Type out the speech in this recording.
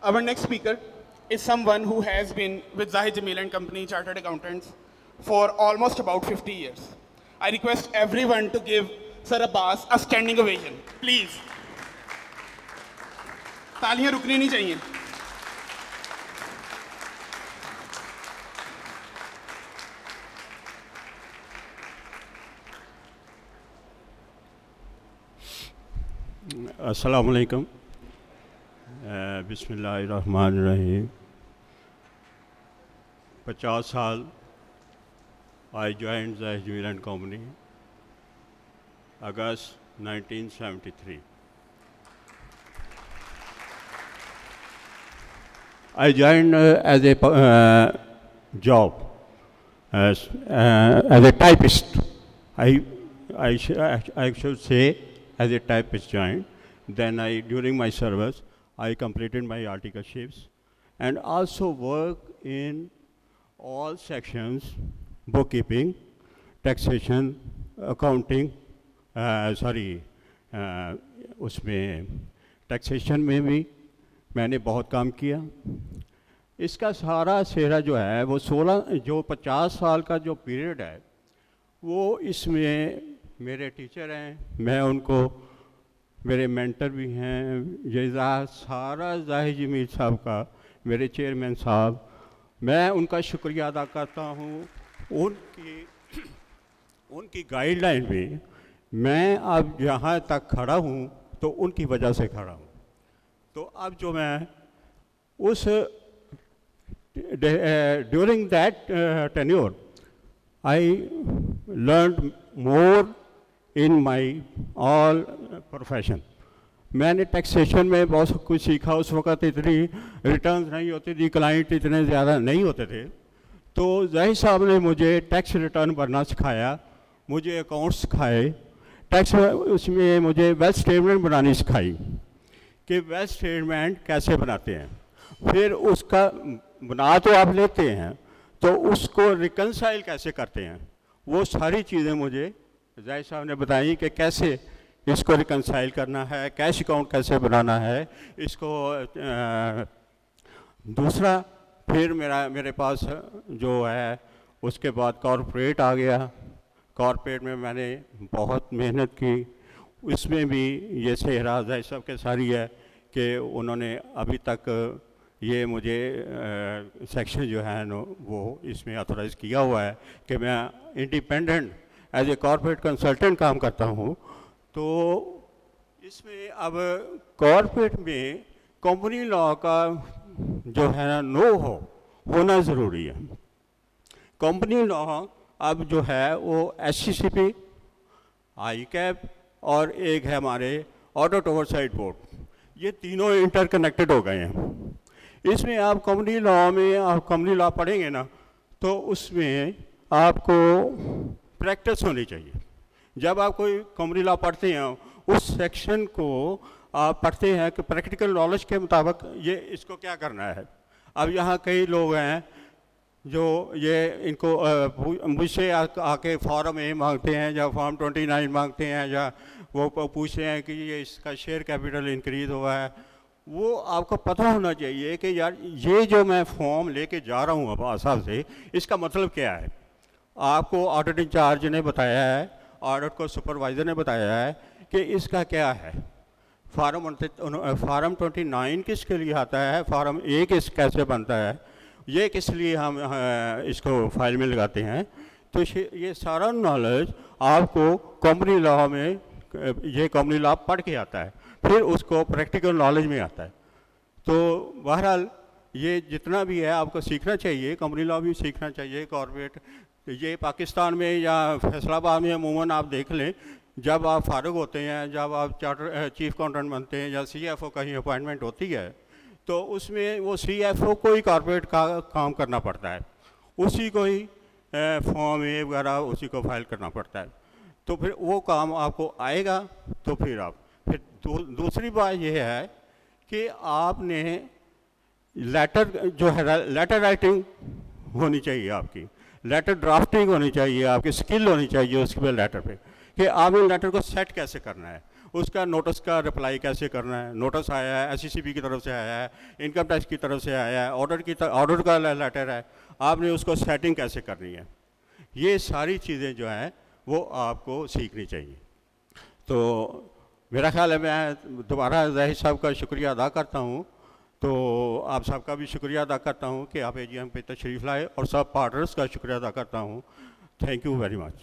Our next speaker is someone who has been with Zahid Jamil and Company Chartered Accountants for almost about 50 years. I request everyone to give Sir Abbas a standing ovation, please. तालियां रुकनी नहीं चाहिए. अस्सलाम वालेकुम. बिस्मिल्लाहिर्रहमानिर्रहीम. 50 साल I joined Zahid Jamil and Company, August 1973. I joined as a job, as a typist. I should say as a typist joined. Then during my service, I completed my articleships and also worked in all sections, bookkeeping, taxation, accounting, उसमें taxation में भी मैंने बहुत काम किया. इसका सारा सेहरा जो है वो 50 साल का जो पीरियड है वो इसमें मेरे टीचर हैं, मैं उनको, मेरे मेंटर भी हैं, ये सारा ज़ाहिद जमील साहब का, मेरे चेयरमैन साहब, मैं उनका शुक्रिया अदा करता हूँ. उनकी गाइडलाइन में मैं अब यहाँ तक खड़ा हूँ तो उनकी वजह से खड़ा हूँ. तो अब जो मैं उस during that tenure I learn more in my all profession. मैंने टैक्सेशन में बहुत कुछ सीखा. उस वक़्त इतनी रिटर्न्स नहीं होती थी, क्लाइंट इतने ज़्यादा नहीं होते थे. तो ज़ाहिद साहब ने मुझे टैक्स रिटर्न भरना सिखाया, मुझे अकाउंट्स सिखाए, टैक्स उसमें मुझे वेल्थ स्टेटमेंट बनानी सिखाई कि वेल्थ स्टेटमेंट कैसे बनाते हैं. फिर उसका बना तो आप लेते हैं तो उसको रिकनसाइल कैसे करते हैं, वो सारी चीज़ें मुझे ज़ाहिद साहब ने बताई कि कैसे इसको रिकनसाइल करना है, कैश अकाउंट कैसे बनाना है इसको. दूसरा फिर मेरे पास जो है उसके बाद कॉरपोरेट आ गया. कॉरपोरेट में मैंने बहुत मेहनत की. इसमें भी ये सेहरा ज़ाहिद साहब के सारी है कि उन्होंने अभी तक ये मुझे सेक्शन जो है वो इसमें ऑथराइज़ किया हुआ है कि मैं independent as a corporate consultant काम करता हूँ. तो इसमें अब कॉरपोरेट में कंपनी लॉ का जो है ना नो होना ज़रूरी है. कंपनी लॉ अब जो है वो SCCP, ICAP और एक है हमारे ऑडिट ओवरसाइट बोर्ड, ये तीनों इंटरकनेक्टेड हो गए हैं. इसमें आप कंपनी लॉ पढ़ेंगे ना तो उसमें आपको प्रैक्टिस होनी चाहिए. जब आप कोई कंपनी लॉ पढ़ते हैं उस सेक्शन को आप पढ़ते हैं कि प्रैक्टिकल नॉलेज के मुताबिक ये इसको क्या करना है. अब यहाँ कई लोग हैं जो ये इनको मुझसे आके फॉर्म ए मांगते हैं या फॉर्म 29 मांगते हैं या वो पूछते हैं कि ये इसका शेयर कैपिटल इंक्रीज़ हुआ है. वो आपको पता होना चाहिए कि यार ये जो मैं फॉर्म लेके जा रहा हूँ अब्बास साहब से, इसका मतलब क्या है. आपको ऑडिट इंचार्ज ने बताया है, ऑडिट को सुपरवाइज़र ने बताया है कि इसका क्या है. फार्म 29 किसके लिए आता है, फार्म ए कैसे बनता है, ये किस लिए हम इसको फाइल में लगाते हैं. तो ये सारा नॉलेज आपको कंपनी लॉ में, ये कंपनी लॉ पढ़ के आता है, फिर उसको प्रैक्टिकल नॉलेज में आता है. तो बहरहाल ये जितना भी है आपको सीखना चाहिए, कंपनी लॉ भी सीखना चाहिए. कॉर्पोरेट ये पाकिस्तान में या फैसलाबाद में अमूमन आप देख लें, जब आप फारुग होते हैं, जब आप चार्टर चीफ अकाउंटेंट बनते हैं या CFO कहीं अपॉइंटमेंट होती है तो उसमें वो CFO को ही कॉर्पोरेट का काम करना पड़ता है, उसी को ही फॉर्म ए वगैरह उसी को फाइल करना पड़ता है. तो फिर वो काम आपको आएगा. तो फिर दूसरी बात यह है कि आपने लेटर जो है, लेटर राइटिंग होनी चाहिए आपकी, लेटर ड्राफ्टिंग होनी चाहिए, आपकी स्किल होनी चाहिए उसके लेटर पे कि आपने लेटर को सेट कैसे करना है. उसका नोटिस का रिप्लाई कैसे करना है, नोटिस आया है SECB की तरफ से आया है, इनकम टैक्स की तरफ से आया है, ऑर्डर का लेटर है, आपने उसको सेटिंग कैसे करनी है, ये सारी चीज़ें जो हैं वो आपको सीखनी चाहिए। तो मेरा ख्याल है मैं दोबारा ज़ाहिर साहब का शुक्रिया अदा करता हूँ, तो आप सबका भी शुक्रिया अदा करता हूँ कि आप AGM पे तशरीफ़ लाए, और सब पार्टनर्स का शुक्रिया अदा करता हूँ। Thank you very much.